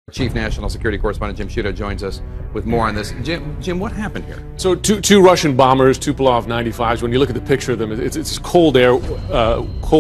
Chief National Security Correspondent Jim Sciutto joins us with more on this. Jim, what happened here? So two Russian bombers, Tupolev 95s. When you look at the picture of them, it's Cold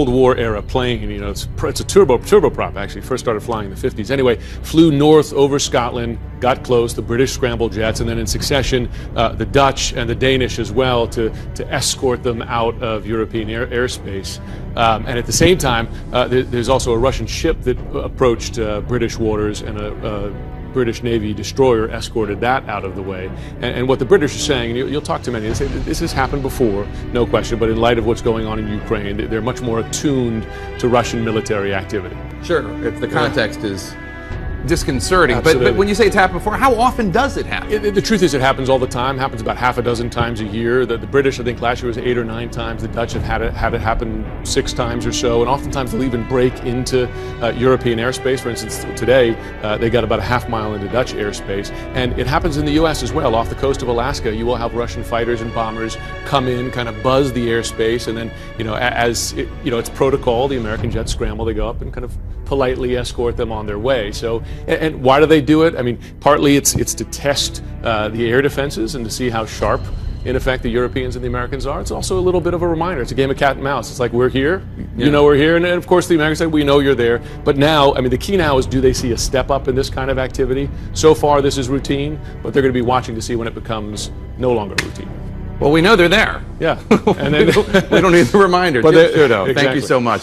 War era plane. You know, it's a turboprop actually. First started flying in the 50s. Anyway, flew north over Scotland, got close. The British scrambled jets, and then in succession, the Dutch and the Danish as well to escort them out of European airspace. And at the same time, there's also a Russian ship that approached British waters, and a British Navy destroyer escorted that out of the way. And what the British are saying, and you'll talk to many, they say this has happened before, no question, but in light of what's going on in Ukraine, they're much more attuned to Russian military activity. Sure, if the context is disconcerting. Absolutely. But when you say it's happened before, how often does it happen? The truth is it happens all the time. Happens about half a dozen times a year. The British, I think last year was 8 or 9 times. The Dutch have had it happen 6 times or so. And oftentimes they'll even break into European airspace. For instance, today they got about a half mile into Dutch airspace. And it happens in the U.S. as well. Off the coast of Alaska, you will have Russian fighters and bombers come in, kind of buzz the airspace, and then, it's protocol. The American jets scramble. They go up and kind of politely escort them on their way. So, and why do they do it? I mean, partly it's to test the air defenses and to see how sharp, in effect, the Europeans and the Americans are. It's also a little bit of a reminder. It's a game of cat and mouse. It's like, we're here, you know we're here, and of course the Americans say, we know you're there. But now, I mean, the key now is, do they see a step up in this kind of activity? So far, this is routine, but they're going to be watching to see when it becomes no longer routine. Well, we know they're there. Yeah. And then we don't need the reminder. Jim Sciutto, thank you so much.